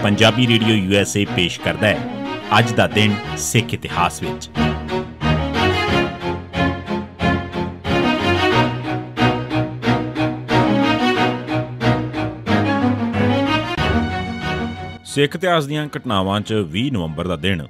Punjabi radio USA पेश करता है अज दा दिन सिख इतिहास विच। सिख इतिहास दीआं घटनावां च 20 नवंबर दा दिन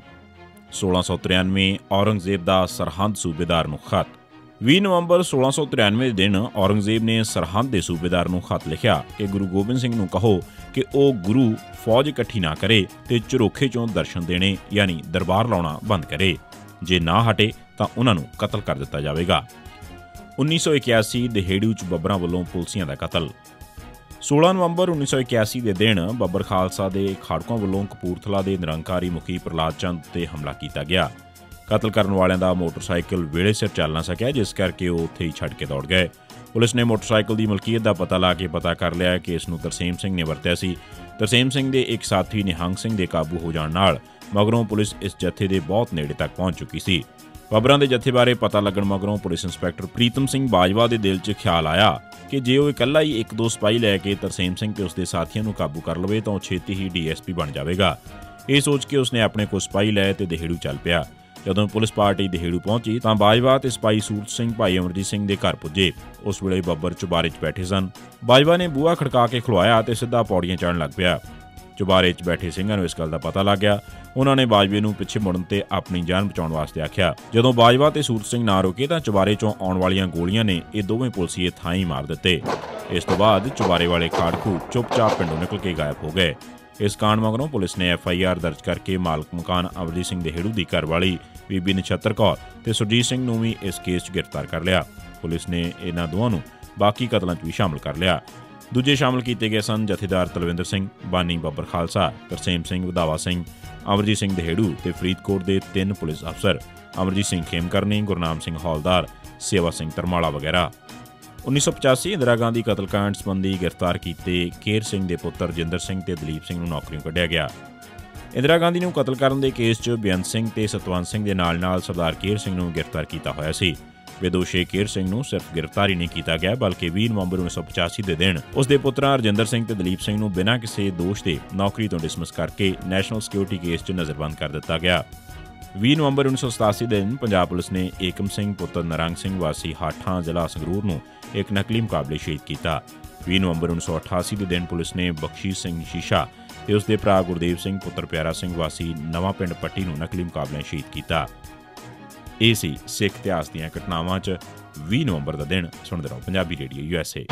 1693 औरंगजेब दा सरहंद सूबेदार नूं खत। 20 नवंबर 1693 ਦੇ ਦਿਨ ਔਰੰਗਜ਼ੇਬ ਨੇ ਸਰਹੰਦ ਦੇ ਸੂਬੇਦਾਰ ਨੂੰ ਖਤ ਲਿਖਿਆ ਕਿ ਗੁਰੂ ਗੋਬਿੰਦ ਸਿੰਘ ਨੂੰ ਕਹੋ ਕਿ ਉਹ ਗੁਰੂ ਫੌਜ ਇਕੱਠੀ ਨਾ ਕਰੇ ਤੇ ਝਰੋਖੇ ਚੋਂ ਦਰਸ਼ਨ ਦੇਣੇ ਯਾਨੀ ਦਰਬਾਰ ਲਾਉਣਾ ਬੰਦ ਕਰੇ। ਜੇ ਨਾ ਹਟੇ ਤਾਂ ਉਹਨਾਂ ਨੂੰ ਕਤਲ ਕਰ ਦਿੱਤਾ ਜਾਵੇਗਾ। 1981 ਦਿਹੇੜੂ 'ਚ ਬੱਬਰਾਂ ਵੱਲੋਂ ਪੁਲਸੀਆਂ ਦਾ ਕਤਲ। 16 ਨਵੰਬਰ 1981 ਦੇ ਦਿਨ ਬੱਬਰ ਖਾਲਸਾ ਦੇ ਖਾੜਕੂਆਂ ਵੱਲੋਂ ਕਪੂਰਥਲਾ ਦੇ ਨਿਰੰਕਾਰੀ ਮੁਖੀ ਪ੍ਰਹਲਾਦ ਚੰਦ ਉੱਤੇ ਹਮਲਾ ਕੀਤਾ ਗਿਆ। ਕਤਲ ਕਰਨ ਵਾਲਿਆਂ ਦਾ ਮੋਟਰਸਾਈਕਲ ਵੇਲੇ ਸਿਰ ਚੱਲ ਨਾ ਸਕਿਆ, ਜਿਸ ਕਰਕੇ ਉਹ ਉੱਥੇ ਹੀ ਛੱਡ ਕੇ ਦੌੜ ਗਏ। ਪੁਲਿਸ ਨੇ ਮੋਟਰਸਾਈਕਲ ਦੀ ਮਲਕੀਅਤ ਦਾ ਪਤਾ ਲਾ ਕੇ ਪਤਾ ਕਰ ਲਿਆ ਕਿ ਇਸ ਨੂੰ ਤਰਸੇਮ ਸਿੰਘ ਨੇ ਵਰਤਿਆ ਸੀ। ਤਰਸੇਮ ਸਿੰਘ ਦੇ ਇੱਕ ਸਾਥੀ ਨਿਹੰਗ ਸਿੰਘ ਦੇ ਕਾਬੂ ਹੋ ਜਾਣ ਨਾਲ ਮਗਰੋਂ ਪੁਲਿਸ ਇਸ ਜੱਥੇ ਦੇ ਬਹੁਤ ਨੇੜੇ ਤੱਕ ਪਹੁੰਚ ਚੁੱਕੀ ਸੀ। ਬੱਬਰਾਂ ਦੇ ਜੱਥੇ ਬਾਰੇ ਪਤਾ ਲੱਗਣ ਮਗਰੋਂ ਪੁਲਿਸ ਇੰਸਪੈਕਟਰ ਪ੍ਰੀਤਮ ਸਿੰਘ ਬਾਜਵਾ ਦੇ ਦਿਲ 'ਚ ਖਿਆਲ ਆਇਆ ਕਿ ਜੇ ਉਹ ਇਕੱਲਾ ਹੀ 1-2 ਸਿਪਾਹੀ ਲੈ ਕੇ ਤਰਸੇਮ ਸਿੰਘ ਤੇ ਉਸਦੇ ਸਾਥੀਆਂ ਨੂੰ ਕਾਬੂ ਕਰ ਲਵੇ ਤਾਂ ਉਹ ਛੇਤੀ ਹੀ DSP ਬਣ ਜਾਵੇਗਾ। ਇਹ ਸੋਚ ਕੇ ਉਸਨੇ ਆਪਣੇ ਕੋਲ ਸਿਪਾਹੀ ਲਏ ਤੇ ਦਿਹੇੜੂ ਚੱਲ ਪਿਆ। ਜਦੋਂ ਪੁਲਿਸ ਪਾਰਟੀ ਦਿਹੇੜੂ ਪਹੁੰਚੀ ਤਾਂ ਬਾਜਵਾ ਤੇ ਸਿਪਾਹੀ ਸੂਰਤ ਸਿੰਘ ਭਾਈ ਅਮਰਜੀਤ ਸਿੰਘ ਦੇ ਘਰ ਪੁੱਜੇ। ਉਸ ਵੇਲੇ ਬੱਬਰ ਚੁਬਾਰੇ 'ਚ ਬੈਠੇ ਸਨ। ਬਾਜਵਾ ਨੇ ਬੂਹਾ ਖੜਕਾ ਕੇ ਖੁਲਵਾਇਆ ਤੇ ਸਿੱਧਾ ਪੌੜੀਆਂ ਚੜ੍ਹਨ ਲੱਗ ਪਿਆ। ਚੁਬਾਰੇ 'ਚ ਬੈਠੇ ਸਿੰਘਾਂ ਨੂੰ ਇਸ ਗੱਲ ਦਾ ਪਤਾ ਲੱਗ ਗਿਆ। ਉਹਨਾਂ ਨੇ ਬਾਜਵੇ ਨੂੰ ਪਿੱਛੇ ਮੁੜਨ ਤੇ ਆਪਣੀ ਜਾਨ ਬਚਾਉਣ ਵਾਸਤੇ ਆਖਿਆ। ਜਦੋਂ ਬਾਜਵਾ ਤੇ ਸੂਰਤ ਸਿੰਘ ਨਾ ਰੁਕੇ ਤਾਂ ਚੁਬਾਰੇ 'ਚੋਂ ਆਉਣ ਵਾਲੀਆਂ ਗੋਲੀਆਂ ਨੇ ਇਹ ਦੋਵੇਂ ਪੁਲਸੀਏ ਥਾਂ ਹੀ ਮਾਰ ਦਿੱਤੇ। ਇਸ ਤੋਂ ਬਾਅਦ ਚੁਬਾਰੇ ਵਾਲੇ ਖਾੜਕੂ ਚੁੱਪਚਾਪ ਪਿੰਡੋਂ ਨਿਕਲ ਕੇ ਗਾਇਬ ਹੋ ਗਏ। ਇਸ ਕਾਂਡ ਮਗਰੋਂ ਪੁਲਿਸ ਨੇ FIR ਦਰਜ ਕਰਕੇ ਮਾਲਕ ਮਕਾਨ ਅਮਰਜੀਤ ਸਿੰਘ ਦਿਹੇੜੂ ਦੀ ਘਰਵਾਲੀ ਬੀਬੀ ਨਛੱਤਰ ਕੌਰ ਤੇ ਸੁਰਜੀਤ ਸਿੰਘ ਨੂੰ ਵੀ ਇਸ ਕੇਸ 'ਚ ਗ੍ਰਿਫਤਾਰ ਕਰ ਲਿਆ। ਪੁਲਿਸ ਨੇ ਇਹਨਾਂ ਦੋਵਾਂ ਨੂੰ ਬਾਕੀ ਕਤਲਾਂ 'ਚ ਵੀ ਸ਼ਾਮਲ ਕਰ ਲਿਆ। ਦੂਜੇ ਸ਼ਾਮਲ ਕੀਤੇ ਗਏ ਸਨ ਜਥੇਦਾਰ ਤਲਵਿੰਦਰ ਸਿੰਘ, ਬਾਨੀ ਬੱਬਰ ਖਾਲਸਾ, ਤਰਸੇਮ ਸਿੰਘ ਵਧਾਵਾ ਸਿੰਘ, ਅਮਰਜੀਤ ਸਿੰਘ ਦਿਹੇੜੂ ਤੇ ਫਰੀਦਕੋਟ ਦੇ 3 ਪੁਲਿਸ ਅਫਸਰ ਅਮਰਜੀਤ ਸਿੰਘ ਖੇਮਕਰਨੀ, ਗੁਰਨਾਮ ਸਿੰਘ ਹੌਲਦਾਰ, ਸੇਵਾ ਸਿੰਘ ਤਰਮਾਲਾ ਵਗੈਰਾ। 1985 ਇੰਦਰਾ ਗਾਂਧੀ ਕਤਲकांड ਸੰਬੰਧੀ ਗ੍ਰਿਫਤਾਰ ਕੀਤੇ ਕੇਰ ਸਿੰਘ ਦੇ ਪੁੱਤਰ ਜਿੰਦਰ ਸਿੰਘ ਤੇ ਦਲੀਪ ਸਿੰਘ ਨੂੰ ਨੌਕਰੀਆਂ ਕੱਢਿਆ ਗਿਆ। ਇੰਦਰਾ ਗਾਂਧੀ ਨੂੰ ਕਤਲ ਕਰਨ ਦੇ ਕੇਸ 'ਚ ਬੇਅੰਤ ਸਿੰਘ ਤੇ ਸਤਵੰਤ ਸਿੰਘ ਦੇ ਨਾਲ ਸਰਦਾਰ ਕੇਰ ਸਿੰਘ ਨੂੰ ਗ੍ਰਿਫਤਾਰ ਕੀਤਾ ਹੋਇਆ ਸੀ। ਬੇਦੋਸ਼ੇ ਕੇਰ ਸਿੰਘ ਨੂੰ ਸਿਰਫ ਗ੍ਰਿਫਤਾਰ ਹੀ ਨਹੀਂ ਕੀਤਾ ਗਿਆ ਬਲਕਿ 20 ਨਵੰਬਰ 1985 ਦੇ ਦਿਨ ਉਸ ਦੇ ਪੁੱਤਰਾਂ ਰਜਿੰਦਰ ਸਿੰਘ ਤੇ ਦਲੀਪ ਸਿੰਘ ਨੂੰ ਬਿਨਾਂ ਕਿਸੇ ਦੋਸ਼ ਦੇ ਨੌਕਰੀ ਤੋਂ ਡਿਸਮਿਸ ਕਰਕੇ ਨੈਸ਼ਨਲ ਸਿਕਿਉਰਿਟੀ ਕੇਸ 'ਚ ਨਜ਼ਰਬੰਦ ਕਰ ਦਿੱਤਾ ਗਿਆ। 20 ਨਵੰਬਰ 1987 ਦੇ ਦਿਨ ਪੰਜਾਬ ਪੁਲਿਸ ਨੇ ਏਕਮ ਸਿੰਘ ਪੁੱਤਰ ਨਰੰਗ ਸਿੰਘ ਵਾਸੀ ਹਾਠਾਂ ਜ਼ਿਲ੍ਹਾ ਸੰਗਰੂਰ ਨੂੰ ਇੱਕ ਨਕਲੀ ਮੁਕਾਬਲੇ ਸ਼ਹੀਦ ਕੀਤਾ। 20 ਨਵੰਬਰ 1988 ਦੇ ਦਿਨ ਪੁਲਿਸ ਨੇ ਬਖਸ਼ੀਸ਼ ਸਿੰਘ ਸ਼ੀਸ਼ਾ ਤੇ ਉਸ ਦੇ ਭਰਾ ਗੁਰਦੇਵ ਸਿੰਘ ਪੁੱਤਰ ਪਿਆਰਾ ਸਿੰਘ ਵਾਸੀ ਨਵਾਂ ਪਿੰਡ ਪੱਟੀ ਨੂੰ ਨਕਲੀ ਮੁਕਾਬਲਿਆਂ ਸ਼ਹੀਦ ਕੀਤਾ। ਇਹ ਸੀ ਸਿੱਖ ਇਤਿਹਾਸ ਦੀਆਂ ਘਟਨਾਵਾਂ 'ਚ 20 ਨਵੰਬਰ ਦਾ ਦਿਨ। ਸੁਣਦੇ ਰਹੋ ਪੰਜਾਬੀ ਰੇਡੀਓ USA।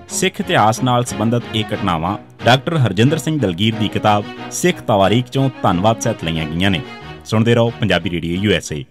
ਸਿੱਖ ਇਤਿਹਾਸ ਨਾਲ ਸੰਬੰਧਿਤ ਇਹ ਘਟਨਾਵਾਂ ਡਾਕਟਰ ਹਰਜਿੰਦਰ ਸਿੰਘ ਦਲਗੀਰ ਦੀ ਕਿਤਾਬ ਸਿੱਖ ਤਵਾਰੀਖ 'ਚੋਂ ਧੰਨਵਾਦ ਸਹਿਤ ਲਈਆਂ ਗਈਆਂ ਨੇ। ਸੁਣਦੇ ਰਹੋ ਪੰਜਾਬੀ ਰੇਡੀਓ USA।